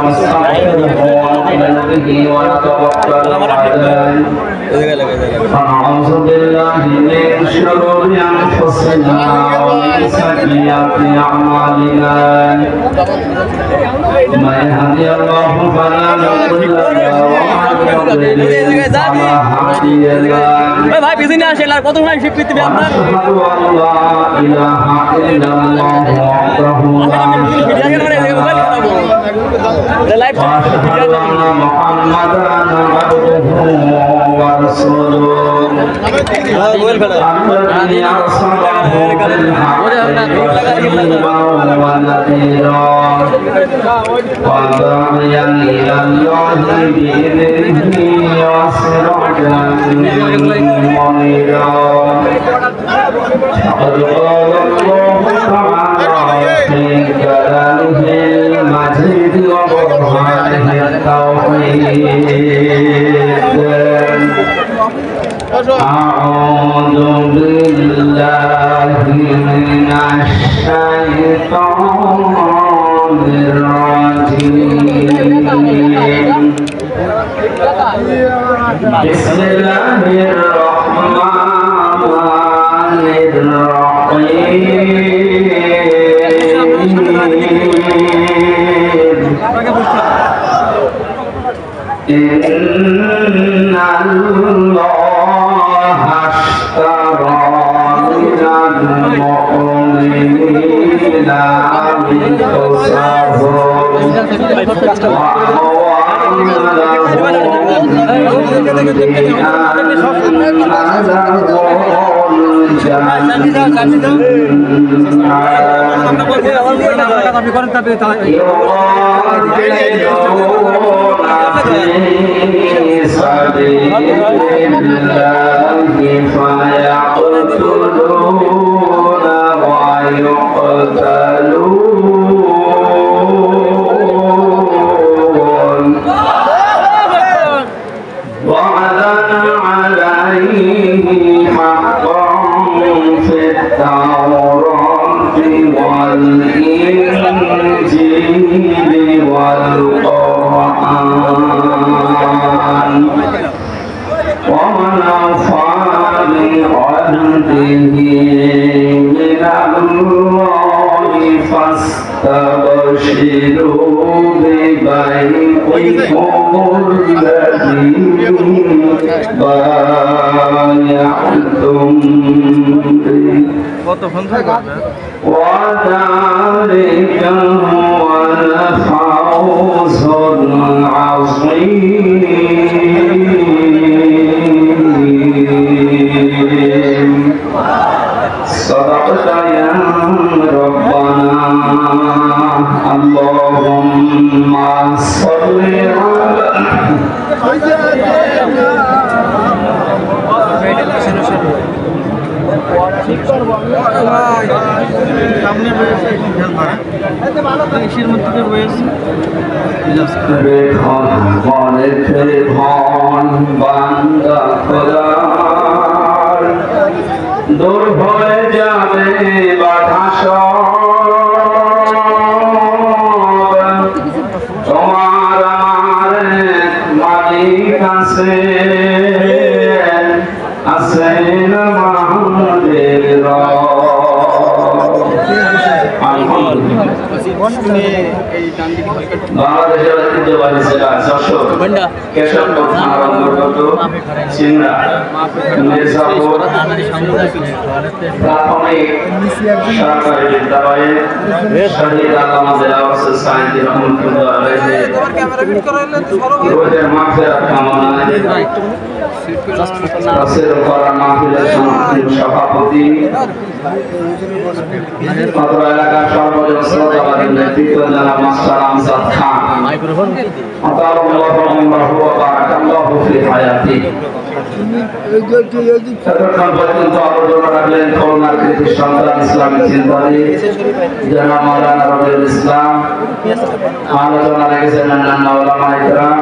ونستغفره ونؤمن به ونتوكل عليه ونعوذ بالله من شرور أنفسنا ومن سيئات أعمالنا من يهدي الله فلا مضل له ومن يضلل فلا هادي له ভাই বিজনে আসেন আর কত সময় শিফট করতে হবে আপনার أشهد أن لا إله إلا الله وحده لا شريك له وأشهد أن محمدا عبده ورسوله الذي أرسله بالحق بشيرا ونذيرا وداعيا إلى الله بإذنه وسراجا منيرا فقد قال الله تعالى في كلامه المجيد وبرهانه التوحيد أعوذ بالله من الشيطان الرجيم بسم الله الرحمن الرحيم إن الله اشترى من المؤمنين أنفسهم في سبيل الله فيقتلون ويقتلون وعدا عليه حقا في التوراة والإنجيل والقرآن ومن أوفى بعهده من الله فاستبشروا ببيعكم الذي بايعتم به وذلك هو الفوز العظيم صدقت يا ربنا اللهم صل দূর হয়ে যাবে বাধা তোমার আমার মালিক আছে আছেন আমাদের বাংলাদেশের ঐতিহ্যবাহী জেলা যশোর কেশবপুর থানার অন্তর্গত সিংড়া মির্জাপুর প্রাথমিক সরকারি বিদ্যালয়ে শহীদ আল্লামা দেলাওয়ার হোসেন সাইদি রহমাতুল্লাহ আলাইহি রোহের মাগফিরাত কামনায় তাফসীর কোরআন মাহফিলের সভাপতি অত্র এলাকার সর্বজন শ্রদ্ধাবাদী নেতৃত্ব জনাব মাস্টার আমজাদ খান আতাল্লাহু উমরাহু ওয়া বারাকাল্লাহু ফি হায়াতি এতক্ষণ পর্যন্ত আলোচনা রাখলেন খুলনার কৃতি সন্তান ইসলামী চিন্তাবিদ জনাব মাওলানা রবিউল ইসলাম। আলোচনা রেখেছেন অন্যান্য উলামা ইকরাম।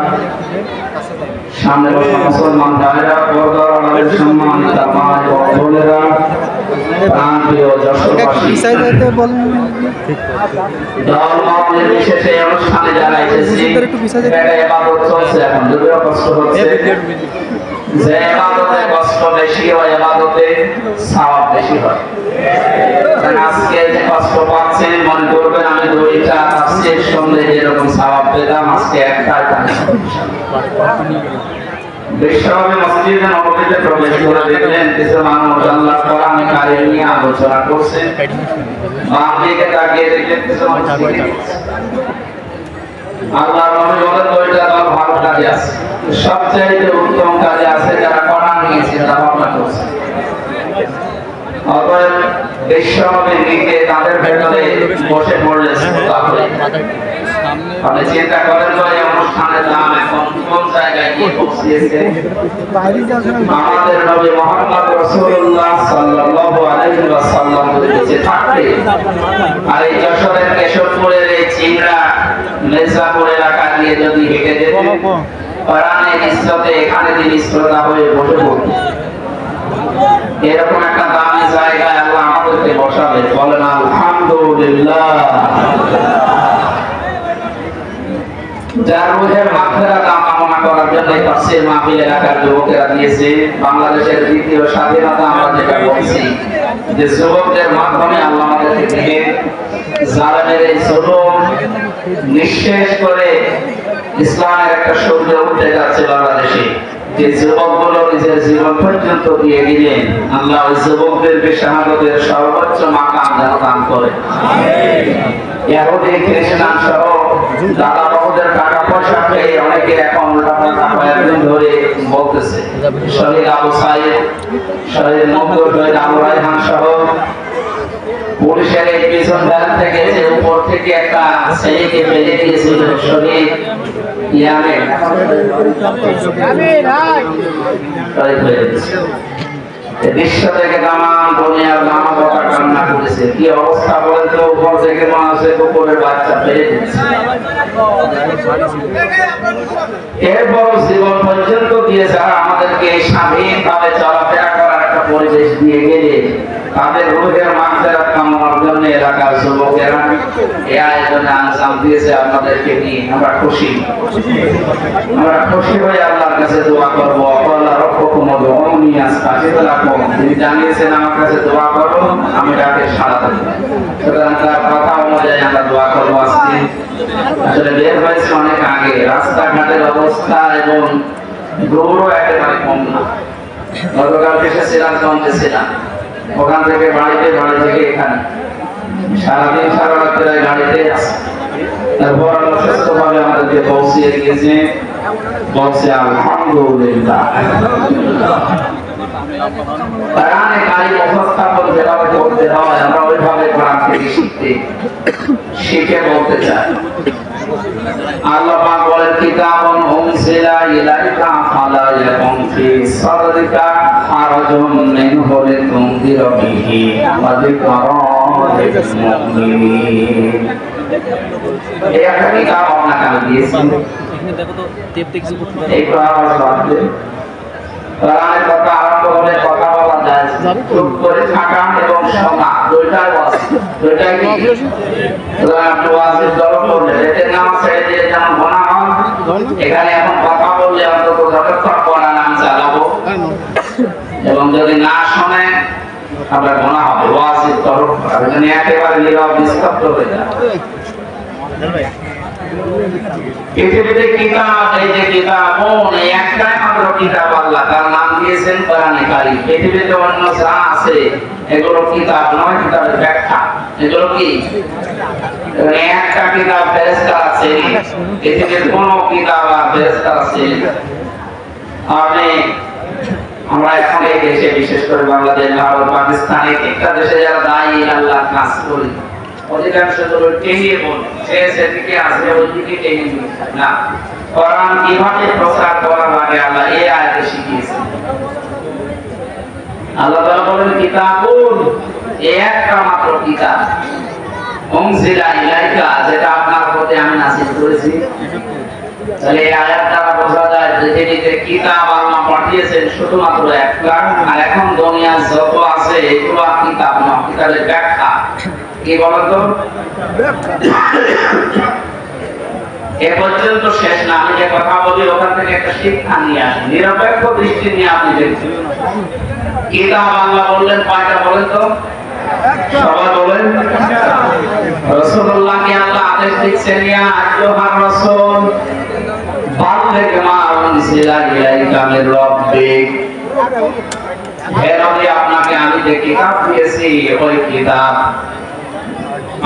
সামনে বসা মুসলমান ভাইরা, পর্দার আড়ালের সম্মানিতা মা এবং বোনেরা, প্রাণপ্রিয় যশোরবাসী, ধর্ম নির্বিশেষে অনুষ্ঠানে যারা এসেছি, একটা ইবাদত চলছে এখন, যদিও কষ্ট হচ্ছে। যে ইবাদতে কষ্ট বেশি হয়, ইবাদতে সওয়াব বেশি হয়। আজকে যে কষ্ট পাচ্ছেন মনে করবেন আমি দুইটা তাফসীর শুনলে যেরকম সওয়াব পেলাম, আজকে একটাই বিশ্বনবী মসজিদে নববীতে প্রবেশ করে দেখলেন কিছু মানুষ আল্লাহ কোরআনে কারিম নিয়ে আলোচনা করছে। বাম দিকে তাকিয়ে দেখলেন কিছু মানুষ আল্লাহ নবী বলেন দুইটা দল ভালো কাজে আছে, সবচেয়ে উত্তম কাজে আছে যারা কোরআন নিয়ে চিন্তা ভাবনা করছে। অতএব বিশ্বনবী নিজে তাদের ভেতরে বসে পড়লে আপনি চিন্তা করেন তো এই অনুষ্ঠানের নাম এখন কোন জায়গায় কি পৌঁছেছে। আমাদের নবী মুহাম্মদ রাসূলুল্লাহ সাল্লাল্লাহু আলাইহি ওয়াসাল্লাম বেঁচে থাকতে আর এই যশোরের কেশবপুরের এই চিংড়া মির্জাপুর এলাকা দিয়ে যদি হেঁটে যেতেন, কোরআনের ইজ্জতে এখানে তিনি শ্রোতা হয়ে বসে পড়তেন। এরকম একটা দামি জায়গায় আল্লাহ আমাদেরকে বসাবে, বলেন আলহামদুলিল্লাহ। যার রুহের মাগফিরাত কামনা করার জন্য তাফসীর মাহফিল এলাকার যুবকেরা দিয়েছে। বাংলাদেশের দ্বিতীয় স্বাধীনতা আমরা যেটা বলছি যে যুবকদের মাধ্যমে আল্লাহ আমাদেরকে দিয়ে জালেমের এই জুলুম নিঃশেষ করে ইসলামের একটা সূর্য উঠে যাচ্ছে বাংলাদেশে। যে যুবকগুলো নিজের জীবন পর্যন্ত দিয়ে দিলেন, আল্লাহ ওই যুবকদেরকে শাহাদাতের সর্বোচ্চ মাকাম যেন দান করে। ইহুদি খ্রিস্টান সহ দাদা বাবুদের টাকা পয়সা পেয়ে অনেকে এখন উল্টাপাল্টা কয়েকদিন ধরে বলতেছে শহীদ আবু সাইদ, শহীদ মকবুল, শহীদ আবু রায়হান সহ পুলিশের এই পিছন ভ্যান থেকে যে উপর থেকে একটা ছেলেকে ফেলে দিয়েছিল শহীদ ইয়ামিন, দৃশ্য থেকে তামাম দুনিয়ার নানা কথা কান্না করেছে। কি অবস্থা বলেন তো, উপর থেকে মানুষের উপরের বাচ্চা ফেলে দিচ্ছে। এরপর জীবন পর্যন্ত দিয়ে যারা আমাদেরকে স্বাধীনভাবে চলাফেরা করার একটা পরিবেশ দিয়ে গেলে, তাদের রুহের মাগফিরাত কামনার জন্য এলাকার যুবকেরা এই আয়োজনে আঞ্জাম দিয়েছে। আপনাদেরকে নিয়ে আমরা খুশি হয়ে আল্লাহর কাছে দোয়া করবো। আল্লাহ রব্বুকুম উদউনি আস্তাজিব লাকুম, তিনি জানিয়েছেন আমার কাছে দোয়া করো, আমি ডাকে সাড়া দেব। সুতরাং তার কথা অনুযায়ী আমরা দোয়া করবো। আজকে আসলে বের হয়েছে অনেক আগে, রাস্তাঘাটের অবস্থা এবং দৌড়ও একেবারে কম না। গতকালকে এসেছিলাম, কমতেছিলাম, ওখান থেকে বাড়ি থেকে এখানে সারাদিন সারা রাত্রে গাড়িতে আছে। তারপর আল্লাহ সুস্থভাবে আমাদেরকে পৌঁছিয়ে দিয়েছে, বলছে আলহামদুলিল্লাহ। কোরআনে কারিম উপস্থাপন যেভাবে করতে হয় আমরা ওইভাবে কোরআন থেকে শিখে বলতে চাই। আল্লাহ পাক বলেন কিতাবুন উনজিলা ইলাইকা ফালা ইয়াকুন ফি সাদরিকা হারাজুন মিনহু লিতুনদিরা বিহি ওয়া যিকরা লিল মুমিনিন। এই একটা কিতাব আপনাকে আমি দিয়েছি, দেখো তো টেপ কিছু করতে পারে। এই কোরআনের শব্দ কোরআনের কথা আরম্ভ হলে কথা বলা যায়, চুপ করে থাকা এবং শোনা দুইটাই আছে। দুইটাই কি আপনি ওয়াজিব দরকার করলে এতে নামাজ ছেড়ে দিয়ে যেমন গুনাহ হয়, এখানে এখন কথা বললে অন্তত যতক্ষণ পড়া নাম চালাবো এবং যদি না শোনে আপনার গুনাহ হবে। ওয়াজিব দরকার করা মানে একেবারে নীরব নিস্তব্ধ হয়ে যায়। পৃথিবীতে কিতাব, এই যে কিতাব এই একটাই মাত্র কিতাব, আল্লাহ তার নাম দিয়েছেন কোরআনে কারীম। পৃথিবীতে অন্য যা আছে এগুলো কিতাব নয়, কিতাবের ব্যাখ্যা। এগুলো কি একটা কিতাব ফেরেশতা আছে, পৃথিবীর কোন কিতাব আর ফেরেশতা আছে? আমরা এখন এই দেশে বিশেষ করে বাংলাদেশ, ভারত, পাকিস্তান একটা দেশে যারা দায়ী আল্লাহ কাজ করি অধিকাংশ লোক টেনে বলে সেদিকে আসবে ওইদিকে টেনে না। কোরআন কিভাবে প্রচার করা লাগে আল্লাহ এই আয়াতে শিখিয়েছেন। আল্লাহ তাআলা বলেন কিতাবুন, এই একটা মাত্র কিতাব, উনজিলা ইলাইকা, যেটা আপনার প্রতি বরকতে আমি নাসিল করেছি। তাহলে এই আয়াত দ্বারা বোঝা যায় পৃথিবীতে কিতাব আল্লাহ পাঠিয়েছেন শুধুমাত্র একটা, আর এখন দুনিয়া যত আছে এগুলো কিতাব না, কিতাবের ব্যাখ্যা। কি বলতো এ পর্যন্ত শেষ না, আমি যে কথা বলি ওখান থেকে একটা শিক্ষা নিয়ে আসি, নিরপেক্ষ দৃষ্টি নিয়ে আপনি দেখছেন। কিতাব আল্লাহ বললেন কয়টা বলেন তো? সবাই বলেন। রাসূলুল্লাহকে আল্লাহ আদেশ দিচ্ছেন, ইয়া আইয়ুহার রাসূল বাল্লিগ মা উনজিলা ইলাইকা মির রাব্বিক। হে নবী, আপনাকে আমি যে কিতাব দিয়েছি ওই কিতাব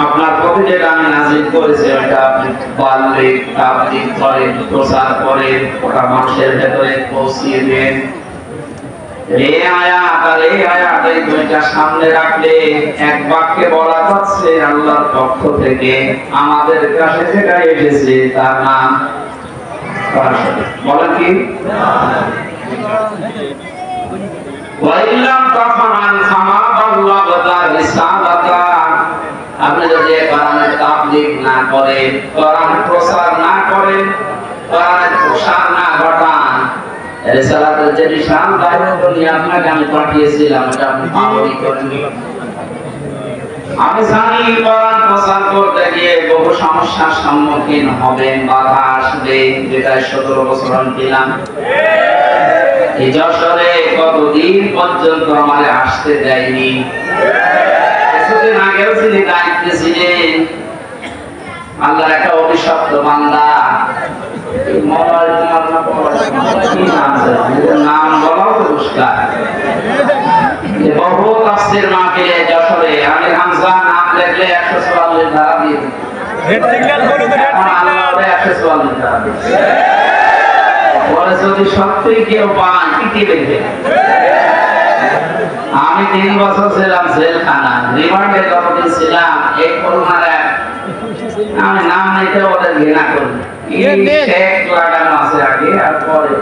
আপনার প্রতি যেটা আমি নাযিল করেছি ওটা আপনি বাল্লিগ তাবলীগ করেন, প্রচার করেন, ওটা মানুষের ভেতরে পৌঁছিয়ে দেন। এই আয়াত এই দুইটা সামনে রাখলে এক বাক্যে বলা যাচ্ছে আল্লাহর পক্ষ থেকে আমাদের কাছে যেটা এসেছে তার নাম বলেন কি? ওয়াইলাম তাফআল ফামা বাল্লাগতা রিসালাতা। আপনি যদি কোরআনের তাবলীগ না করেন, কোরআন প্রচার না করেন, কোরআনের প্রসার না ঘটান, রিসালাতের যে বিশাল দায়িত্ব নিয়ে আপনাকে আমি পাঠিয়েছিলাম এটা আপনি পালন করেননি। আমি জানি কোরআন প্রচার করতে গিয়ে বহু সমস্যার সম্মুখীন হবেন, বাধা আসবে, যেটা 17 বছর আমি দিলাম। এই যশোরে কতদিন পর্যন্ত আমারে আসতে দেয়নি। কিছুদিন আগেও তিনি দায়িত্বে ছিলেন, আল্লাহর একটা অভিশপ্ত বান্দা, নাম বলাও তো মুশকিল। বহু তাফসীর মাহফিলে যশোরে আমির হামজা নাম লিখলে 144 ধারা দিয়ে দিত। আল্লাহ 144 ধারা দিচ্ছে। পরে যদি সত্যি কেউ পান কি দেখবে? আমি 3 বছর ছিলাম জেলখানা, রিমান্ডে যতদিন ছিলাম এই করোনার আমি নাম নিতে ওদের ঘৃণা করি। শেখ লাগানো আছে আগে আর পরে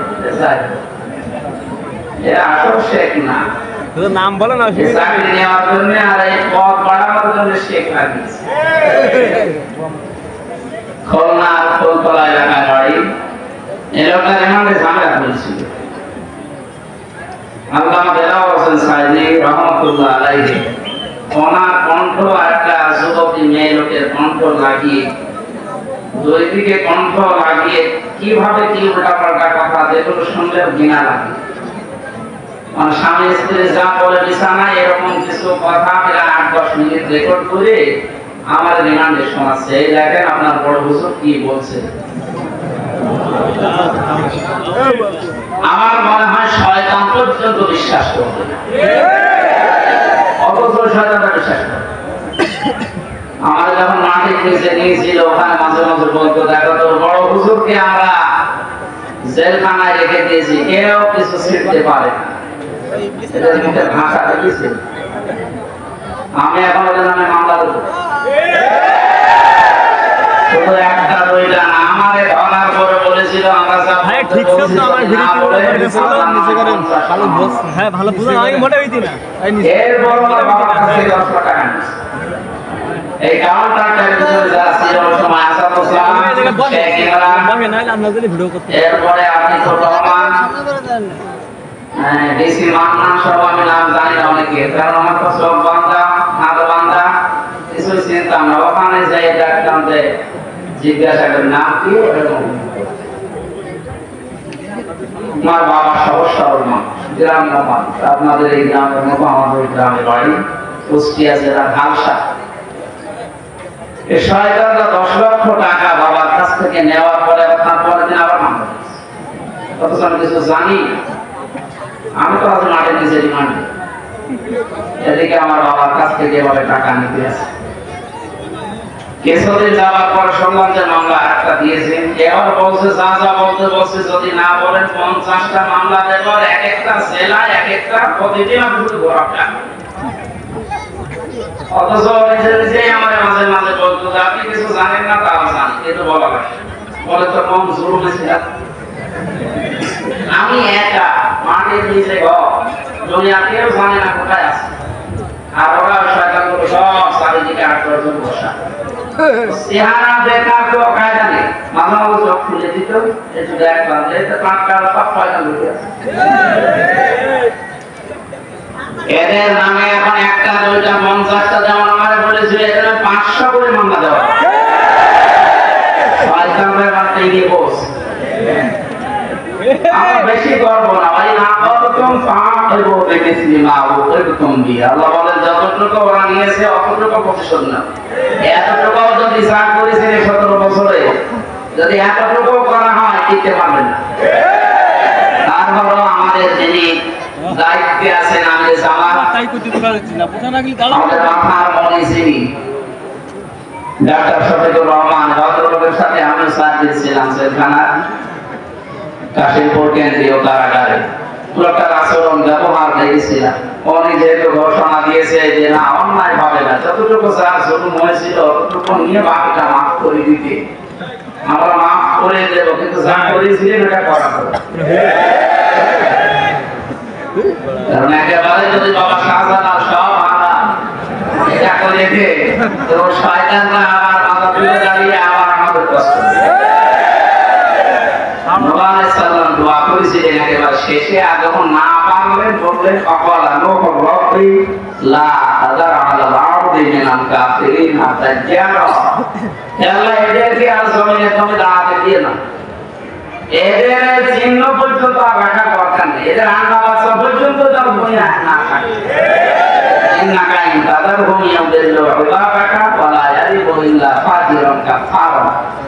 আসল শেখ না, নাম বলে না চাকরি নেওয়ার জন্য আর এই পদ বাড়ানোর জন্য শেখ লাগিয়েছে। খুলনার ফুলতলা এলাকায় বাড়ি। এই লোকটা রিমান্ডে ঝামেলা করেছিল। আল্লামা দেলাওয়ার হোসেন সাইদি রহমাতুল্লাহ আলাইহি ওনার কণ্ঠ একটা যুবতী মেয়ে লোকের কণ্ঠ লাগিয়ে, দুই দিকে কণ্ঠ লাগিয়ে কিভাবে কি উল্টাপাল্টা কথা যেগুলো শুনলে ঘৃণা লাগে। মানে স্বামী স্ত্রী যা বলে বিছানায় এরকম কিছু কথা 8-10 মিনিট রেকর্ড করে আমার রিমান্ডে শোনাচ্ছে। এই দেখেন আপনার বড় হুজুর কি বলছে। আমার মনে হয় শয়তান পর্যন্ত বিশ্বাস করবে, অথচ শয়তানটা বিশ্বাস করে। আমার যখন মাটির নিচে নিয়েছিল ওখানে মাঝে মাঝে বলতো, দেখো তোর বড় হুজুরকে আমরা জেলখানায় রেখে দিয়েছি, কেউ কিছু ছিঁড়তে পারে না। এদের মুখে ভাষা দেখেছি। আমি এখন ওদের নামে মামলা দেবো, শুধু একটা দুইটা না। আমারে ধরার পরে বলেছিল আমরা সব ঠিক আছে, আমার ভিডিও হ্যাঁ ভালো বুঝা আমি মোটে হইতি না। এর বড় বাবার কাছে 10 টাকা নিয়েছে। এই কাউন্টারটার ভিতরে যারা ছিল ওই সময় আসাদ হোসেন শেখ ইমরান, এরপরে আপনি তো রহমান, ডিসি মান্নান সব আমি নাম জানি না অনেকে, কারণ আমার তো সব বান্দা হাত বান্দা কিছু চিন্তা আমরা ওখানে যাই দেখতাম যে জিজ্ঞাসা করি নাম কি। আমার বাবা সহজ সরল মানুষ, গ্রামীণ মানুষ। আপনাদের এই গ্রামের মতো আমাদের গ্রামে বাড়ি, কুষ্টিয়া জেলার হালসা। এই শয়তানরা 10 লক্ষ টাকা বাবার কাছ থেকে নেওয়ার পরে আপনার পরের দিন আবার মামলা দিয়েছে। অথচ আমি কিছু জানি, আমি তো আজ মাঠে নিচে রিমান্ডে, এদিকে আমার বাবার কাছ থেকে এভাবে টাকা নিতে আছে। কিছুদিন যাওয়ার পর শুনলাম যে মামলা একটা দিয়েছেন। এবার বলছে যা যা বলতে বলছে যদি না বলেন 50টা মামলা দেবার, এক একটা জেলায় এক একটা, প্রতিদিন আমি শুধু ঘোরাটা। অথচ যে আমার মাঝে মাঝে বলতো যে আপনি কিছু জানেন না, তাও জানি, এটা বলা লাগে। বলে তো কম জরুরি ছিল। আমি একা মাটির নিচে ঘর, দুনিয়া কেউ জানে না কোথায় আছে। আর ওরা শয়তানগুলো সব চারিদিকে 8-10 জন বসা। চেহারা দেখার তো কায়দা নেই, মাঝে মাঝে চোখ খুলে দিত, একটু দেখলাম যে টাটকার সব পয়সা লুটে আছে। এদের নামে এখন একটা দুইটা 50টা যেমন আমার বলেছিল, এখানে 500 করে মামলা দেওয়া। বেশি গর্ব না ভাই, না কতক্ষণ আল্লাহ বলেন যতটুকু ওরা নিয়েছে অতটুকু প্রতিশোধ না। এতটুকু যদি চান করেছেন 17 বছরে, যদি এতটুকু করা হয় টিকতে পারবেন না। তারপরও আমাদের যিনি দায়িত্বে আছেন, আমাদের মাথার মনে যিনি ডাক্তার শফিকুর রহমান, ভদ্রলোকের সাথে আমি সার্ভিস ছিলাম সেখানে কাশিমপুর কেন্দ্রীয় কারাগারে। লোকটার আচরণ ব্যবহার দেখেছিলাম। উনি যেহেতু ঘোষণা দিয়েছে যে না অন্যায় ভাবে না, যতটুকু যার জুলুম হয়েছিল ততটুকু নিয়ে বাকিটা মাফ করে দিতে, আমরা মাফ করে দেব, কিন্তু যা করেছিলেন ওটা করা হবে। কারণ একেবারে যদি বাবা শাহজালাল সব আমরা এটা করে দে, তো শয়তানরা আবার মাথা তুলে দাঁড়িয়ে আবার আমাদের কষ্ট। নবী আলাইহিস সালাম দোয়া করেছিলেন একেবারে শেষে, আর যখন না পারলেন বললেন অকলা নূহ রব্বি লা তাদার আলাল আরদি মিনাল কাফিরিন হাত্তা জারা। আল্লাহ এদেরকে আর জমিনে তুমি দাঁড়াতে দিয়ে না, এদের চিহ্ন পর্যন্ত আর রাখার দরকার নেই, এদের আন্না বাচ্চা পর্যন্ত যেন দুনিয়া না থাকে। ইন্নাকা ইন তাদারহুম ইয়াদিল্লু ইবাদাকা ওয়ালা ইয়ালিবু ইল্লা ফাজিরান কাফারা।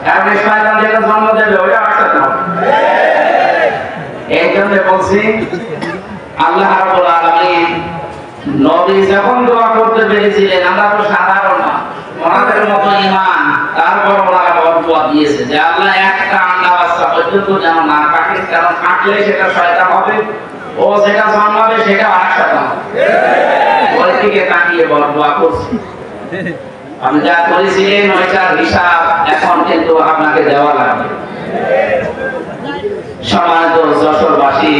কারণ এই শয়তান যেটা জন্ম দেবে ওটা আটকাতে হবে। এই জন্য বলছি আল্লাহ রাব্বুল আলামিন নবী যখন দোয়া করতে পেরেছিলেন, আমরা তো সাধারণ না, ওনাদের মতো ঈমান, তারপর ওনারা দোয়া দিয়েছে যে আল্লাহ একটা আন্না বাচ্চা পর্যন্ত যেন না কাটে, কারণ কাটলে সেটা শয়তান হবে, ও যেটা জন্মাবে সেটা আরেকটা হবে। ওই দিকে তাকিয়ে দোয়া করছি। আমি যা করেছিলেন ওইটার হিসাব এখন কিন্তু আপনাকে দেওয়া লাগবে। সম্মানিত যশোরবাসী,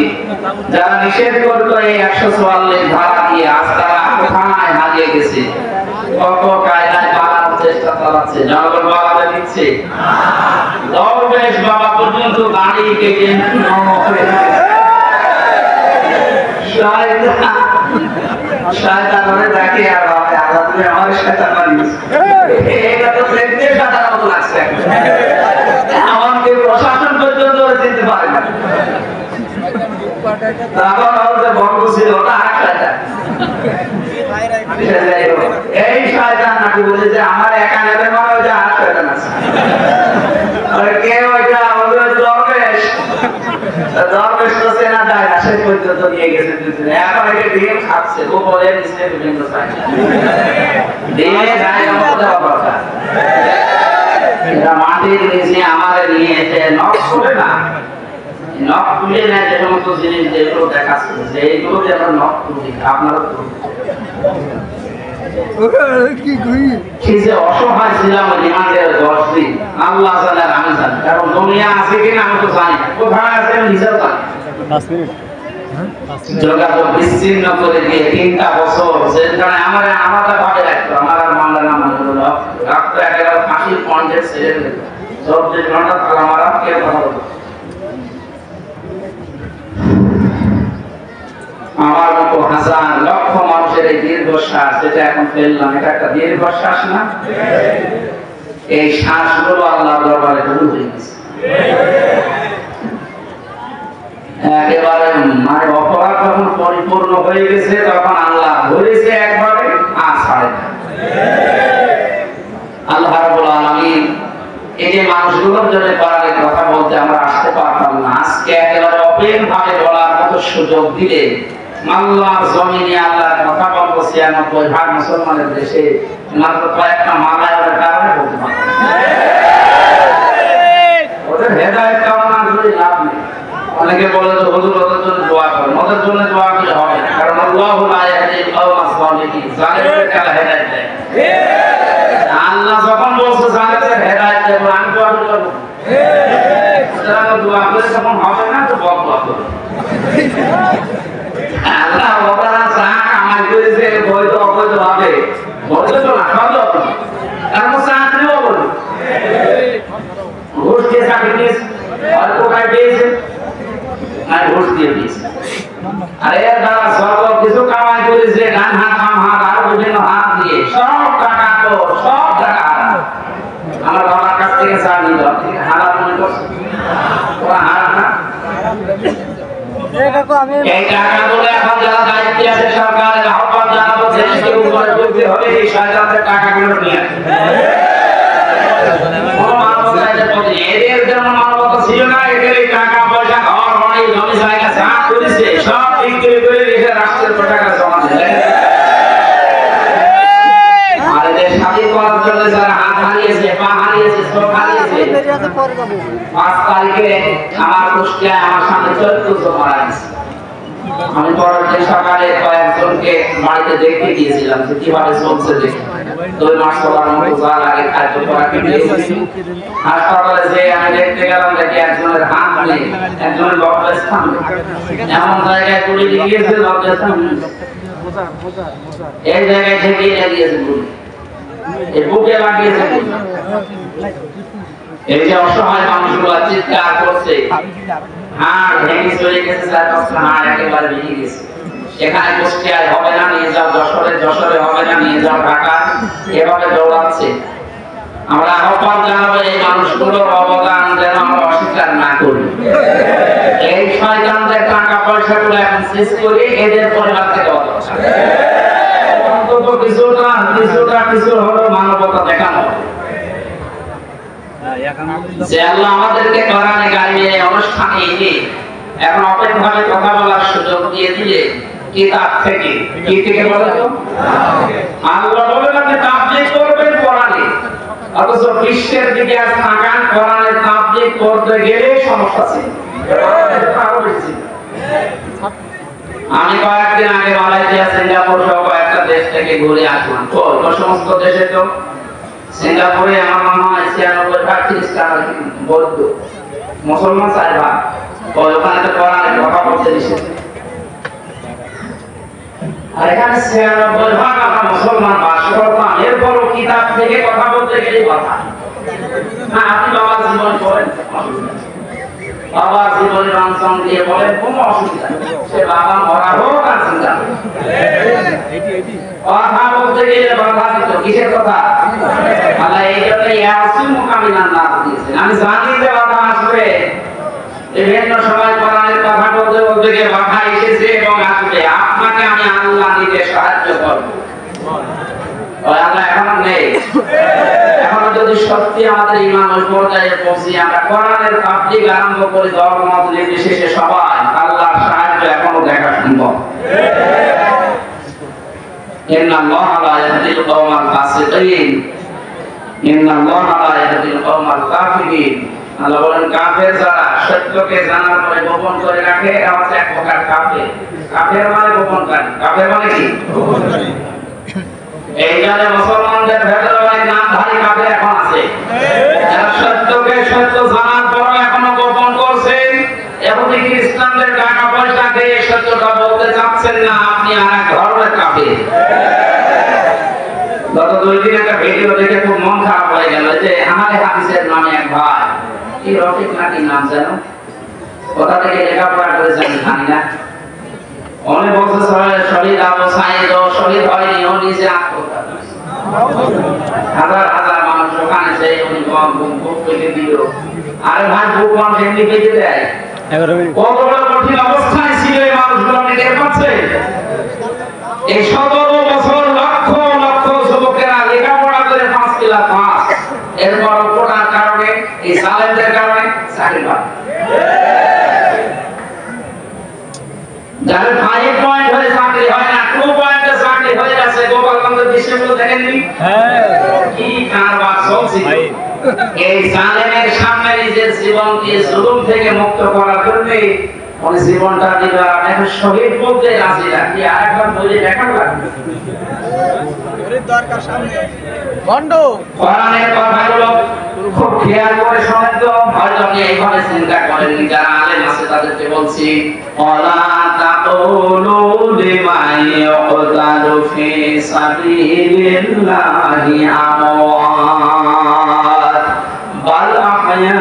যারা নিষেধ করতো এই 144 ধারা দিয়ে, আজ তারা কোথায় হারিয়ে গেছে, কত কায়দায় পালানোর চেষ্টা চালাচ্ছে, জনগণ পালাতে দিচ্ছে। দরবেশ বাবা পর্যন্ত দাঁড়িয়ে কেটে শয়তান ওরে দেখে আর ভাবে আল্লাহ তুমি আমার শয়তান বানিয়েছো। এটা তো দেখতে সাধারণ মতো লাগছে, আমাকে প্রশাসন পর্যন্ত চিনতে পারে না। তখন আমাদের বন্ধ ছিল ওটা আরেক শয়তান। এই শয়তান নাকি বলে যে আমার একা নেবে মানে ওই যে আর শয়তান আছে, কে ওইটা আমাদের দরবেশ। দরবেশ তো চেনা যায় না, শেষ পর্যন্ত নিয়ে গেছে দুজনে। এখন একে ডিম খাচ্ছে, গোপরে নিচে বিভিন্ন চাই ডিমে গায়ে মধ্যে অবস্থা। এটা মাটির নিচে আমাদের নিয়ে এসে নখ খুলে না, নখ খুলে নেয় যে সমস্ত জিনিস যেগুলো দেখাচ্ছে, সেইগুলো যে আমরা নখ তুলি, আপনারা তুলি। কি যে অসহায় ছিলাম রিমান্ডের 10 দিন, আল্লাহ জানে আর আমি জানি। কারণ দুনিয়া আছে কিনা আমি তো জানি না, কোথায় আছে আমি নিজেও জানি। যোগাযোগ বিচ্ছিন্ন করে দিয়ে 3টা বছর যেখানে আমার আলাদা ভাবে রাখতো, আমার আর মামলা নাম রাখতো, একেবারে ফাঁসির পয়েন্টে ছেড়ে দিত। 24 ঘন্টা তালা মারা, কেউ কথা বলতো। আমার মতো হাজার লক্ষ মানুষের এই দীর্ঘশ্বাস যেটা এখন ফেললাম, এটা একটা দীর্ঘশ্বাস না? এই শ্বাসগুলো আল্লাহর দরবারে কবুল হয়ে গেছে। একেবারে মানে অপরাধ যখন পরিপূর্ণ হয়ে গেছে, তখন আল্লাহ ধরেছে একবারে আর ছাড়ে না। আল্লাহ রাব্বুল আলামিন এই যে মানুষগুলোর জন্য কোরআনের কথা বলতে আমরা আসতে পারতাম না, আজকে একেবারে ওপেন ভাবে বলার মতো সুযোগ দিলে আল্লাহর জমিনে আল্লাহর কথা বলবো 96% মুসলমানের দেশে মাত্র কয়েকটা মালায়ের কারণে বলতে পারবো। ওদের হেদায়েত কামনা করে লাভ নেই। অনেকে বলে যে হুজুর ওদের জন্য দোয়া করেন, ওদের জন্য দোয়া করলে হবে না, কারণ আল্লাহু লা ইয়াহদিল কওমাস যালিমিন, জালিমদের কাছে হেদায়েত দেয়। আল্লাহ যখন বলছে জালিমদের হেদায়েত দেব, আমি দোয়া করব। সুতরাং দোয়া করে যখন হবে না তো বদদোয়া করব। আল্লাহ ওরা যা কামাই করেছে বৈধ অবৈধ ভাবে, বৈধ তো না, সব কারণ চাকরিও ফিটনেস আর কোথায় পেয়েছে আর ঘুষ দিয়ে দিয়েছে আরে দাদা সব কিছু কামাই করেছে ডান হাত বাম হাত আর বিভিন্ন হাত দিয়ে সব টাকা তো সব টাকা আমার বাবার কাছ থেকে চা নিল হারাম মনে করছে ওরা হারাম না এই টাকাগুলো এখন যারা দায়িত্বে আছে সরকারের আহ্বান জানাবো দেশকে উপরে করতে হবে এই সরকারের টাকাগুলো নিয়ে এদের জন্য মানবতা ছিল না এদের টাকা পয়সা ঘর বাড়ি জমি জায়গা যা করেছে সব বিক্রি করে রেখে রাষ্ট্রের টাকা জমা দিলেন আর এদের স্বাধীন করার জন্য যারা হাত হারিয়েছে পা হারিয়েছে চোখ হারিয়েছে 5 তারিখে আমার কুষ্টিয়ায় আমার সামনে 14 জন মারা গেছে আমি পরের দিন সকালে কয়েকজনকে বাড়িতে দেখতে গিয়েছিলাম যে কিভাবে চলছে দেখে 2 মাস চলার মতো যা লাগে খাদ্য খোরাকি দিয়েছি হাসপাতালে যে আমি দেখতে গেলাম দেখি একজনের হাত নেই একজনের লজ্জাস্থান এমন জায়গায় গুলি গিয়েছে লজ্জাস্থান এই জায়গায় ঠেকিয়ে লাগিয়েছে গুলি এই বুকে লাগিয়েছে এই যে অসহায় মানুষগুলো চিৎকার করছে হাড় ভেঙে চলে গেছে তার হাড় একেবারে ভেঙে গেছে এখানে কুষ্টিয়ায় হবে না নিয়ে যাও যশোরে হবে না নিয়ে যাও ঢাকা এভাবে দৌড়াচ্ছে আমরা আহ্বান জানাবো এই মানুষগুলোর অবদান যেন আমরা অস্বীকার না করি এই শয়তানদের টাকা পয়সাগুলো এখন শেষ করে এদের পরিবার থেকে অন্তত কিছু হলো মানবতা দেখানো যে আল্লাহ আমাদেরকে কোরআনে কারিমে অনুষ্ঠানে এনে এখন অপেক্ষাভাবে কথা বলার সুযোগ দিয়ে দিলে কিতাব থেকে কি থেকে বলে তো আল্লাহ বলেন আপনি তাবলীগ করবেন কোরআনে অথচ বিশ্বের দিকে আজ তাকান কোরআনে তাবলীগ করতে গেলে সমস্যা আছে আমি কয়েকদিন আগে মালয়েশিয়া সিঙ্গাপুর সহ কয়েকটা দেশ থেকে ঘুরে আসলাম তো সমস্ত দেশে তো সিঙ্গাপুরে আমার মনে হয় 96 খ্রিস্টান বৌদ্ধ মুসলমান 4 ভাগ ওখানে তো কোরআনে কথা বলতে দিছে আর এখানে 96 ভাগ আমরা মুসলমান বাস করতাম এরপরও কিতাব থেকে কথা বলতে গেলে কথা না আপনি বাবার জীবন করেন বাবার জীবনের অংশ দিয়ে বলেন কোনো অসুবিধা সে বাবা মরা হোক আর চিন্তা কথা বলতে গেলে বাধা দিত কিসের কথা আল্লাহ এই জন্য ইয়াসিন মুকামিলান নাম দিয়েছেন আমি জানি যে বাধা আসবে বিভিন্ন সময় কোরআনের কথা বলতে বলতে গিয়ে বাধা এসেছে এবং আসবে আপনাকে আমি আল্লাহ নিজে সাহায্য করব আমরা এখন নেই এখন যদি সত্যি আমাদের ঈমান ওই পর্যায়ে পৌঁছি আমরা কোরআনের তাবলীগ আরম্ভ করে ধর্মমত নির্বিশেষে সবাই আল্লাহর সাহায্য এখনো দেখা সম্ভব ইন্নাল্লাহা লা ইয়াহদিল কওমাল ফাসিকিন ইন্নাল্লাহা লা ইয়াহদিল কওমাল কাফিরিন আল্লাহ বলেন কাফের যারা সত্যকে জানার পরে গোপন করে রাখে এরা হচ্ছে এক প্রকার কাফের কাফের মানে গোপনকারী কাফের মানে কি গোপনকারী এই জায়গায় মুসলমানদের ভেতরে অনেক নামধারী কাফের এখন আছে যারা সত্যকে সত্য জানার পর এখনো গোপন করছে এমনকি খ্রিস্টানদের টাকা পয়সা দিয়ে সত্যটা বলতে চাচ্ছেন না আপনি আর এক ধর্মের কাফের গত 2 দিন একটা ভিডিও দেখে খুব মন খারাপ হয়ে গেল যে আমাদের হাদিসের নামে এক ভাই কি রফিক নাকি নাম জানো কোথা থেকে লেখাপড়া করেছেন জানি না অনেক বছর শহীদ আবু সাঈদ ও শহীদ হয়নি ও নিজে আত্মহত্যা হাজার হাজার মানুষ ওখানে সেই উনি বুক পেতে দিল আরে ভাই বুক মানুষ এমনি পেতে দেয় কত বড় কঠিন অবস্থায় ছিল এই মানুষগুলো আপনি টের পাচ্ছেন এই 17 বছর লক্ষ লক্ষ যুবকেরা লেখাপড়া করে 5 ক্লাস পাস এরপর কোটার কারণে এই সালেমদের কারণে চাকরি পায় যাদের 5 পয়েন্ট হয়ে চাকরি হয় না 2 পয়েন্টে চাকরি হয়ে গেছে গোপালগঞ্জের দৃশ্যগুলো দেখেননি কি কারবার চলছে এই জালেমের সামনে নিজের জীবনকে জুলুম থেকে মুক্ত করার জন্য উনি জীবনটা দিলেন এখন শহীদ বলতে রাজি রাখি আরেকবার বলে দেখা লাগবে দরকার সামনে বন্ধ কোরআনের কথাগুলো খুব খেয়াল করে শোনেন তো হয়তো আপনি এইভাবে চিন্তা করেননি যারা আলেম আছে তাদেরকে বলছি ওয়ালা তাকুলু লিমান ইয়াকতালু ফি সাবিলিল্লাহি আমওয়াত বাল আহয়া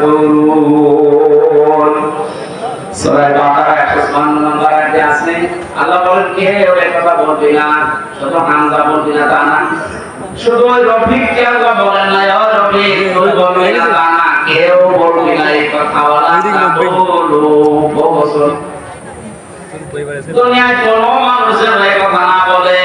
তাকুলুন। সূরা বাকারা 155 নম্বর আয়াতে আছে আল্লাহ বলেন কেউ এই কথা বলবে না, শুধু হামজা বলবে না তা না, শুধু ওই রফিককে আল্লাহ বলেন না ও রফিক তুই বলবি না তা না, কেউ বলবে না এই কথা। ওয়ালা তাকুলু বসর দুনিয়ায় কোনো মানুষের এই কথা না বলে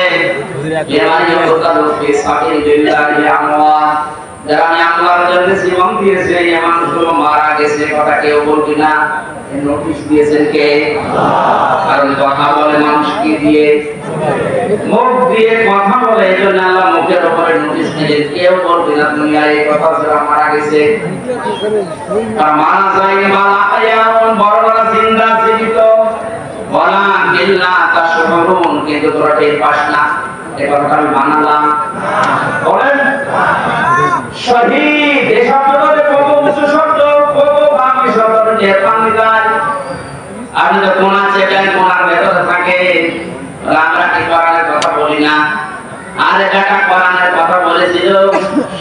যারা আমি আল্লাহর জন্য জীবন দিয়েছে এই মানুষগুলো মারা গেছে কথা কেউ বলবি না। নোটিশ দিয়েছেন কে? কারণ কথা বলে মানুষ কি দিয়ে? মুখ দিয়ে কথা বলে, এই জন্য আল্লাহ মুখের উপরে নোটিশ দিলেন কেউ বলবি না দুনিয়ায় এই কথা যারা মারা গেছে। আর মারা যায়নি মালা এমন বড় বড় জিন্দা জীবিত বলা গিল্লা তা শুনুন কিন্তু তোরা টের পাস না, এই কথাটা আমি বানালাম। বলেন শহীদ এই শব্দটাতে কত উঁচু শব্দ, কত দামি শব্দ, টের পাননি যায়। আপনি তো কোনা চেপেন, কোনার ভেতরে থাকে, আমরা কি কোরআনের কথা বলি না? আর এটা কোরআনের কথা বলেছিল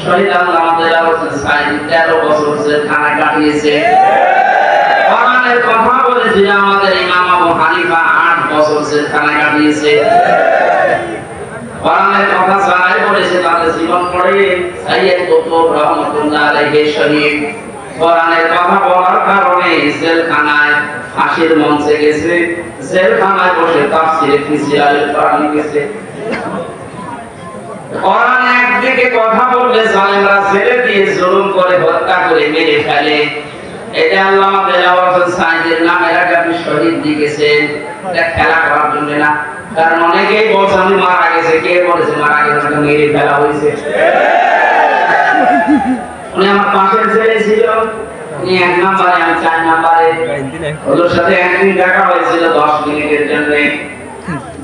শহীদ আমাদের 13 বছর জেলখানায় কাটিয়েছে। কোরআনের কথা বলেছিল আমাদের ইমাম আবু হানিফা 8 বছর জেলখানায় কাটিয়েছে। কোরআনের কথা যারাই বলেছে তাদের জীবন পড়ে সাইয়্যিদ কুতুব রহমাতুল্লাহ আলাইহি শহীদ কোরআনের কথা বলার কারণে জেলখানায় ফাঁসির মঞ্চে গেছে, জেলখানায় বসে তাফসীরে ফিসিয়ালের কোরআন লিখেছে। কোরআন একদিকে কথা বললে জালেমরা ছেড়ে দিয়ে জুলুম করে হত্যা করে মেরে ফেলে। এটা আল্লাহ দেলাওয়ার সাইদের নামে আপনি শহীদ দিয়েছেন, এটা খেলা করার জন্য না। কারণ অনেকেই বলছে আমি মারা গেছে, কে বলেছে মারা গেছে, মেরে ফেলা হয়েছে। উনি আমার পাশের ছেলে ছিল, উনি 1 নম্বরে আমি 4 নম্বরে, ওদের সাথে একদিন দেখা হয়েছিল 10 মিনিটের জন্য।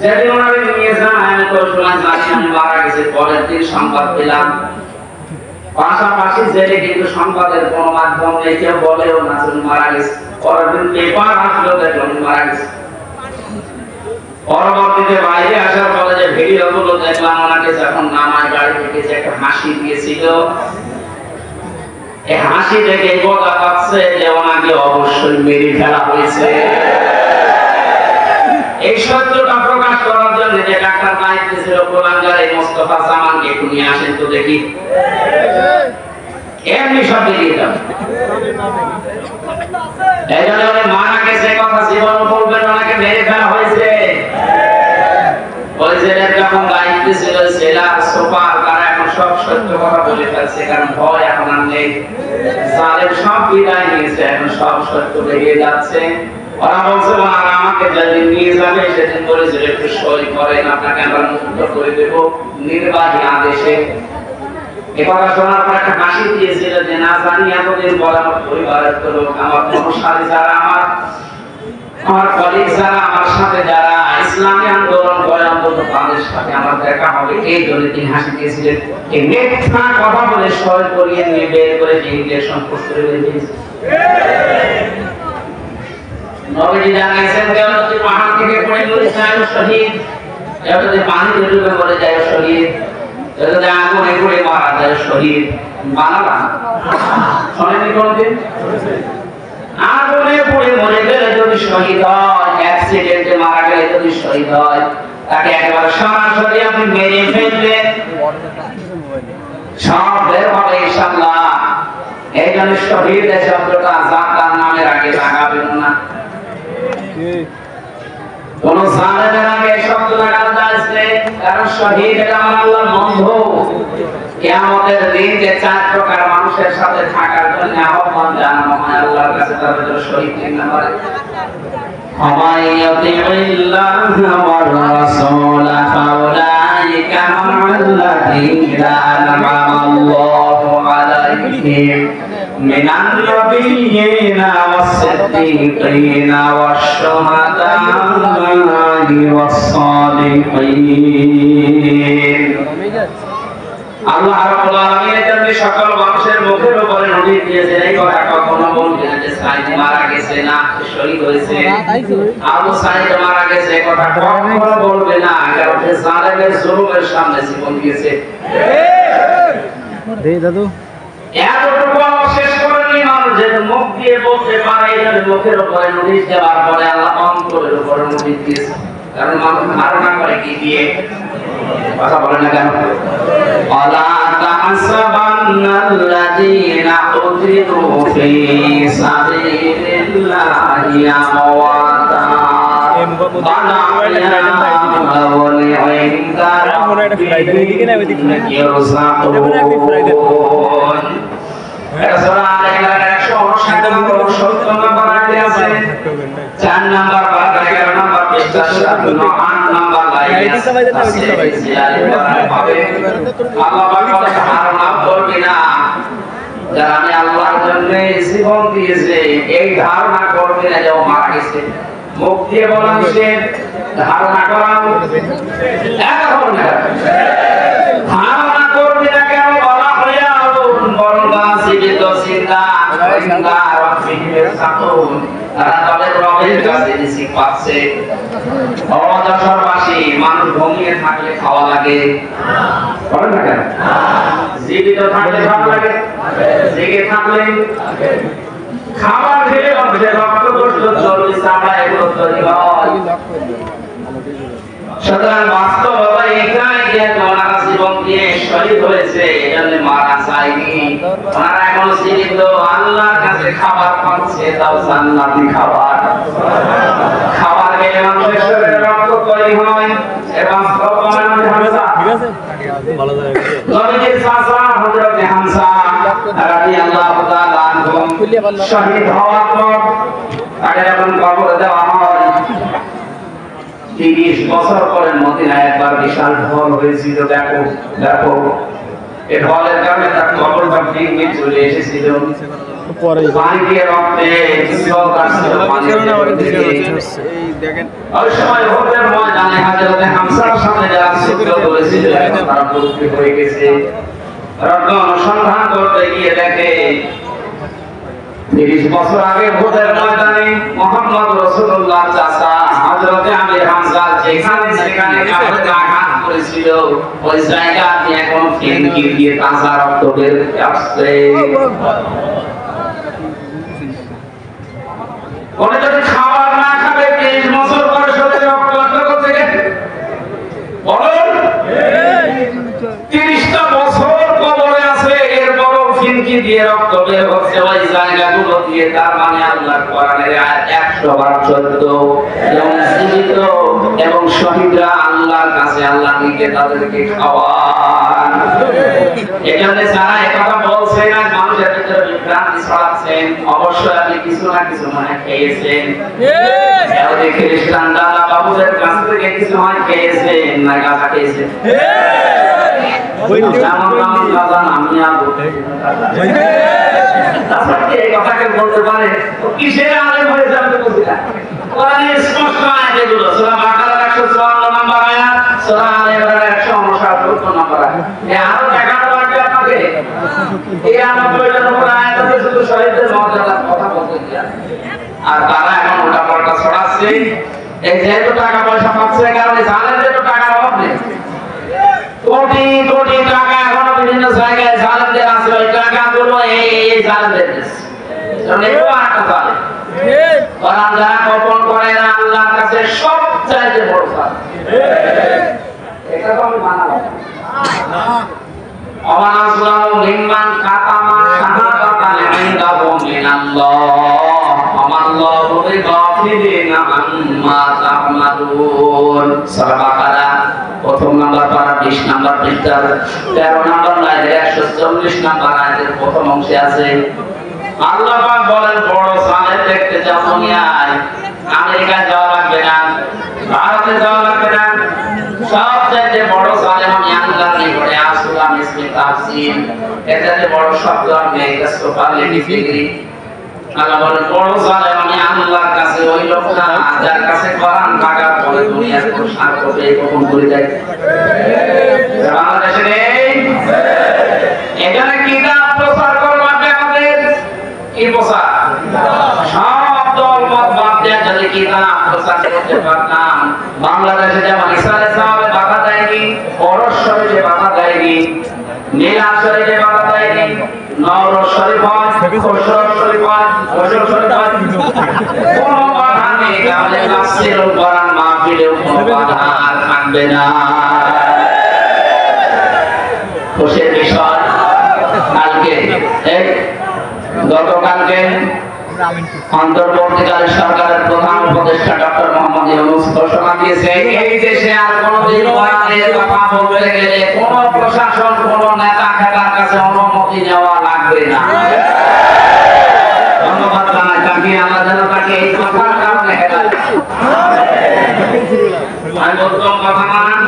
যেদিন ওনারে নিয়ে যান আমি তো শুনলাম আমি মারা গেছে, পরের দিন সংবাদ পেলাম। পাশাপাশি জেলে কিন্তু সংবাদের কোনো মাধ্যম নেই, কেউ বলেও না উনি মারা গেছে। পরের দিন পেপার আসলো দেখলাম উনি মারা গেছে। পরবর্তীতে বাইরে আসার পরে যে ভিডিওগুলো দেখলাম ওনাকে যখন নামায় গাড়ি থেকে যে একটা হাসি দিয়েছিল, এই হাসি দেখে বোঝা যাচ্ছে যে ওনাকে অবশ্যই মেরে ফেলা হয়েছে। এই সত্যটা প্রকাশ করার জন্য যে ডাক্তার দায়িত্ব ছিল কোরআনগার এই মোস্তফা জামানকে একটু নিয়ে আসেন তো দেখি, এমনি সব দিয়ে দাও। এই জন্য মারা গেছে কথা জীবন বলবেন, ওনাকে মেরে ফেলা হয়েছে। ওই জেলের যখন দায়িত্ব ছিল জেলার সুপার, তারা এখন সব সত্য কথা বলে ফেলছে, কারণ ভয় এখন আর নেই। জালেম সব বিদায় নিয়েছে, এখন সব সত্য বেরিয়ে যাচ্ছে। ওরা বলছে ওনারা আমাকে যেদিন নিয়ে যাবে সেদিন বলেছিল একটু সই করেন, আপনাকে আমরা মুক্ত করে দেব নির্বাহী আদেশে। এ কথা শোনার পর একটা হাসি দিয়েছিল যে না জানি এতদিন বলা আমার পরিবারের তো লোক, আমার কর্মচারী যারা, আমার কলিগ যারা, আমার সাথে যারা ইসলামী আন্দোলন করে অন্তত তাদের সাথে আমার দেখা হবে, এই জন্য তিনি হাসি দিয়েছিলেন। এই মিথ্যা কথা বলে সই করিয়ে নিয়ে বের করে ইঞ্জেকশন পোস্ট করে দিয়েছে। নবীজি জানিয়েছেন কেউ যদি পাহাড় থেকে পড়ে মরে যায় শহীদ, কেউ যদি পানিতে ডুবে মরে যায় শহীদ, কেউ যদি আগুনে পড়ে মারা যায় শহীদ। বানাবা শোনেনি কোনদিন? আগুনে পড়ে মরে গেলে যদি শহীদ হয়, অ্যাক্সিডেন্টে মারা গেলে যদি শহীদ হয়, তাকে একেবারে সরাসরি আপনি মেরে ফেলবেন, সব বের হবে ইনশাআল্লাহ। এই জন্য শহীদ এই শব্দটা জাকার নামের আগে লাগাবেন না। কোন জালেমের আগে এই শব্দ লাগানো যাচ্ছে, কারণ শহীদ এটা আমার আল্লাহর বন্ধু। কিয়ামতের দিন যে 4 প্রকার মানুষের সাথে থাকার জন্য আহ্বান জানানো হয় আল্লাহর কাছে, তার ভিতরে শহীদ 3 নম্বরে। আমায়াতিল্লাহ ওয়ার রাসূল ফাউলাইকা মা'আল্লাযীনা আন'আমা আল্লাহু আলাইহিম মিনান নাবিয়্যিনা ওয়াস-সিদ্দীকিনা ওয়াশ-শুহাদা'i ওয়াস-সালিহিন। আল্লাহ রাব্বুল আলামিন জন্য সকল মানুষের মুখের উপরে নোটিশ দিয়েছেন, এই কথা কখনো বলবেন না যে সাইদ মারা গেছে না শহীদ হয়েছে, আবু সাইদ মারা গেছে, এই কথা কখনো বলবে না, কারণ সে জালেমের জুলুমের সামনে জীবন দিয়েছে। দে দাদু এতটুকু শেষ করেনি মানুষ মানুষের মুখ দিয়ে বলতে পারে এর মুখের উপরে নোটিশ দেওয়ার পরে আল্লাহ অন্তরের উপরে নোটিশ দিয়েছে কারণ মানুষ ধারণা করে কি দিয়ে কথা বলে না কেন ওয়ালা তাহসাবান্নাল্লাযীনা উযিরু ফি সাবিলিল্লাহি আমওয়াতা যারা আমি আল্লাহর জন্য জীবন দিয়েছে এই ধারণা করবে না যে ও মারা গেছে মুখ দিয়ে বলা নিষেধ ধারণা করা ধারণা করবে না কেন বলা হইয়া বরং জীবিত চিন্তা তারা তাদের রবের কাছে রিজিক পাচ্ছে অযশোরবাসী মানুষ ঘুমিয়ে থাকলে খাওয়া লাগে বলেন না কেন জীবিত থাকলে ভালো লাগে জেগে থাকলে খাবার খেলে মানুষের রক্ত কোষ্ঠ চর্বি চামড়া এগুলো তৈরি হয় সুতরাং বাস্তবতা এখানে যে ওনারা জীবন দিয়ে শহীদ হয়েছে এজন্য মারা যায়নি ওনারা এখন জীবিত আল্লাহর কাছে খাবার পাচ্ছে তাও জান্নাতি খাবার খাবার খেলে মানুষের শরীরে রক্ত তৈরি হয় এবং ঠিক আছে ভালো জায়গা নবীজির চাচা হযরত হামজা রাদিয়াল্লাহু তাআলা আনহু শহীদ হওয়ার পর তাকে যখন কবরে দেওয়া হয় 30 বছর পরে মদিনায় একবার বিশাল ঢল হয়েছিল দেখো এই ঢলের কারণে তার কবরটা ভেঙে চলে এসেছিল পরে পানি দিয়ে রক্তে সব আসছিল পানি এই দেখেন ওই সময় উহুদের ময়দানে হযরত হামজার সামনে যারা ছিদ্র করেছিল তারা পবিত্র হয়ে গেছে রক্ত অনুসন্ধান করতে গিয়ে দেখে 30 বছর আগে উহুদের ময়দানে মুহাম্মদ রাসূলুল্লাহ চাচা হযরত আমির হামজা যেখানে সেখানে কাফেরকে আঘাত করেছিল ওই জায়গাতে এখন ফেনকি দিয়ে তাজা রক্ত বের আসছে ওরা যদি খাবার না খাবে 30 বছর পরে শরীরে রক্ত আসবে থেকে বলুন 30টা বছর কবরে আছে এরপরও ফিনকি দিয়ে রক্ত বের হচ্ছে ওই জায়গাগুলো দিয়ে তার মানে আল্লাহর কোরআনের আয়াত 100 বার সত্য এবং জীবিত এবং শহীদরা আল্লাহর কাছে আল্লাহ নিজে তাদেরকে খাওয়ান এজন্য যারা একথা বলছেন আর মানুষের ভিতরে বিভ্রান্তি ছড়াচ্ছেন অবশ্যই আপনি কিছু না কিছু মনে খেয়েছেন ইহুদি খ্রিস্টান দাদা বাবুদের কাছ থেকে কিছু হয় খেয়েছেন না গাঁজা খেয়েছেন বলতে পারে কিসের আলেম হয়ে যাবে বুঝিনা কোরআনের স্পষ্ট আয়াত এগুলো সূরা বাকারার 154 নম্বর আয়াত সূরা আলে ইমরানের 159 নম্বর আয়াত এই আরো দেখানো লাগবে আপনাকে এই 90 নম্বর আয়াত আছে শুধু শহীদদের মর্যাদার কথা বলতে গিয়ে আর তারা এখন ওটা পাল্টা ছড়াচ্ছে এই যেহেতু টাকা পয়সা পাচ্ছে কারণে জানেন যে টাকার অভাব নেই কোটি কোটি টাকা এখন বিভিন্ন জায়গায় জালেমদের আছে ওই টাকাগুলো এই জালেমদের কারণ এগুলো একটা জালেম কোরআন যারা গোপন করে না আল্লাহর কাছে সবচাইতে বড় জালেম এটা তো আমি মানলাম না ওমান আসলামু মিম্মান কাতামা শাহাদাতান ইনদাহু মিনাল্লাহ আমাল্লাহু বিগাফিলিন আম্মা তা'মালুন সূরা বাকারা প্রথম নাম্বার পারা 20 নাম্বার পৃষ্ঠার 13 নাম্বার লাইনের 140 নাম্বার আয়াতের প্রথম অংশে আছে আল্লাহ পাক বলেন বড় জালেম দেখতে যাও দুনিয়ায় আমেরিকা যাওয়া লাগবে না ভারতে যাওয়া লাগবে না সবচেয়ে বড় জালেম আমি আল্লাহর নিকটে আসলাম ইসমে তাফসীর এটাতে বড় শব্দ আমি এটা সুপারলেটিভ ডিগ্রি আল্লাহ বলেন বড় জালেম আমি আল্লাহর কাছে ওই লোকটা যার কাছে কোরআন থাকার পরে দুনিয়ার কোন স্বার্থ পেয়ে গোপন করে যায় বাংলাদেশে নেই এখানে কিতাব প্রচার করা লাগবে আমাদের কি প্রচার সব দল মত বাদ দিয়ে যদি কিতাব প্রচার করতে পারতাম বাংলাদেশে যেমন ইসরায়েল সাহাবে বাধা দেয়নি পরস্পরে যে বাধা দেয়নি মিলাদ শরীফে বাধা দেয়নি, নওরোজ শরীফ হয়, খসরত শরীফ হয়, খসর শরীফ হয়, কোনো বাধা নেই। তাহলে তাফসীরুল কোরআন মাহফিলেও কোনো বাধা আর থাকবে না। খুশির বিষয়, কালকে গতকালকে অন্তর্বর্তীকালীন সরকারের প্রধান উপদেষ্টা ডক্টর মোহাম্মদ ইউনূস ঘোষণা দিয়েছে, এই দেশে আর কোনোদিন কোরআনের কথা বলতে গেলে কোনো প্রশাসন, কোনো নেতা খেতার কাছে অনুমতি নেওয়া লাগবে না। ধন্যবাদ জানাই তাকে, আল্লাহ যেন তাকে এই কথার কারণে হেদায়েত দেন। আমি বলতাম কথা মান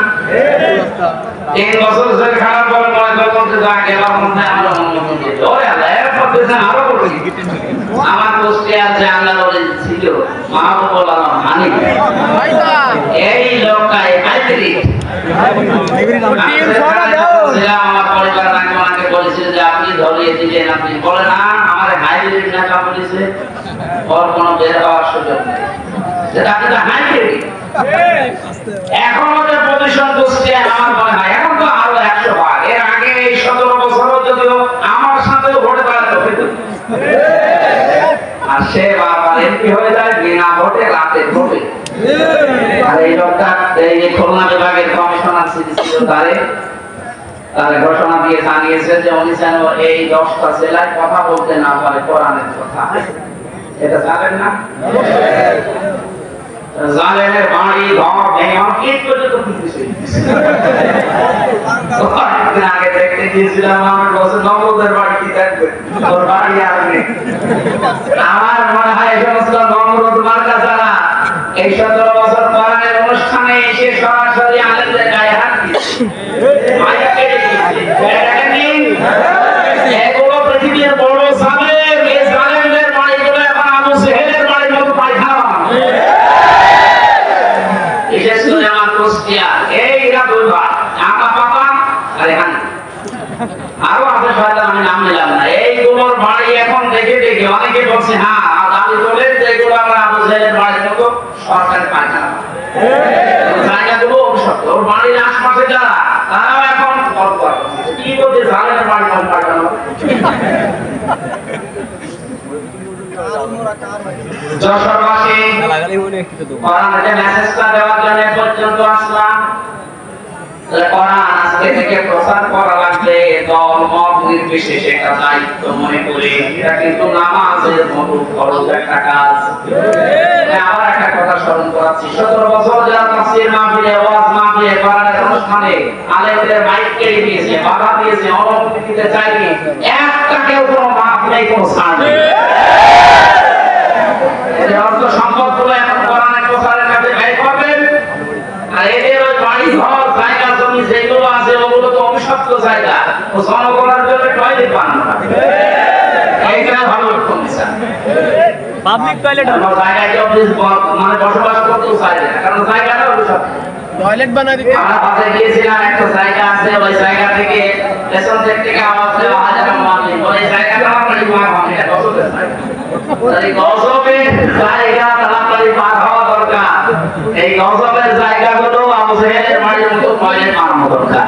3 বছর ধরে খারাপ বলে মনে করতে যা গেলাম মনে আমার অনুমতি দিল। ওরে আল্লাহ, এরপর দেশে আরো বলি আমার পোস্টে আছে আল্লাহর ওলি ছিল মাহবুবুল আলম হানিফ, এই লোকটাই হাইব্রিড। আমার পরিবার নাকি ওনাকে বলেছিল যে আপনি ধরিয়ে দিলেন, আপনি বলে না আমার হাইব্রিড নেতা বলেছে, ওর কোনো বের হওয়ার সুযোগ নেই, সেটা আপনি তো হাইব্রিড। এখন ওদের পজিশন বুঝতে আমার মনে হয় এখন তো আরো 100 ভাগ। এর আগে এই 17 বছর যদিও আমার সাথেও ভোটে দাঁড়াতে হইত, আর সে বারবার এমপি হয়ে যায় বিনা ভোটে, রাতে ভোটে। আর এই লোকটা এই খুলনা বিভাগের কমিশনার ছিল, তারে ঘোষণা দিয়ে জানিয়েছে যে উনি যেন এই 10টা জেলায় কথা বলতে না পারে কোরআনের কথা। এটা জানেন না? জালেমের বাড়ি ঘর ভেঙে ইট পর্যন্ত খুঁজতেছে। আগে দেখতে গিয়েছিলাম, আমার বছর নবদের বাড়ি কি দেখবে, তোর বাড়ি আর নেই। আমার মনে হয় এই সমস্ত নমরুদ মার্কা যারা এই 17 বছর কোরআনের অনুষ্ঠানে এসে সরাসরি আলেমদের গায়ে হাত দিচ্ছে, মাইক কেটে দিচ্ছে, এগুলো পৃথিবীর বড় জালেম। এই জালেমদের বাড়িগুলো এখন আবু সেহেলের বাড়ির মতো পায়খানা বানানো। বিশেষ করে আমার কুষ্টিয়া এইরা 2 ভাই, আমার বাবা আর এখানে আরো আছে শয়তান, আমি নাম নিলাম না। এইগুলোর বাড়ি এখন দেখে দেখে অনেকে বলছে হ্যাঁ দাবি তোলেন যেগুলো আমরা আবু সেহেলের বাড়ির মতো সরকারি পায়খানা, জায়গাগুলো অভিশপ্ত। ওর বাড়ির আশপাশে যারা তারাও এখন গল্প করছে কি বলছে জালেমের বাড়ি মতো পায়খানা। যশোরবাসী কোরআনের মেসেজটা দেওয়ার জন্য পর্যন্ত আসলাম। কোরআন আজকে থেকে প্রচার করা লাগবে, দল মত নির্বিশেষে একটা দায়িত্ব মনে করে। এটা কিন্তু নামাজের মতো ফরজ একটা কাজ। আবার একটা কথা স্মরণ করাচ্ছি, 17 বছর যারা তাফসীর মাহফিলে, ওয়াজ মাহফিলে, কোরআনের অনুষ্ঠানে আলেমদের মাইক কেড়ে দিয়েছে, বাধা দিয়েছে, অনুমতি দিতে চায়নি, একটা কেউ কোনো মাহফিলে কোনো ছাড় নেই। এদের অর্থ সম্পদগুলো এখন কোরআনের প্রচারের কাছে ব্যয় করবেন, আর এদের ওই বাড়ি ঘর জায়গা জমি যেগুলো আছে ওগুলো তো অভিশপ্ত জায়গা, ও জনগণের জন্য টয়লেট বানানো, এইটা ভালো কমিশন। পাবলিক টয়লেট আমার জায়গায় কেউ মানে বসবাস করতেও চায় না, কারণ জায়গাটা অভিশপ্ত। টয়লেট বানাই দিতে আমরা পাশে গিয়েছিলাম, একটা জায়গা আছে, ওই জায়গা থেকে পেছন থেকে আওয়াজ দেওয়া হাজার মামি, ওই জায়গাটা আপনার পার হন, এটা গজবের জায়গা। এই গজবের জায়গা তাড়াতাড়ি পার হওয়া দরকার। এই গজবের জায়গাগুলো আবু সেহেলের বাড়ির মতো টয়লেট বানানো দরকার।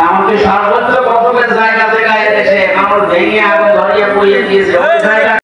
এমনকি সর্বোচ্চ গজবের জায়গা থেকে এসে মানুষ ভেঙে আগুন ধরিয়ে পুড়িয়ে দিয়েছে, ওই জায়গা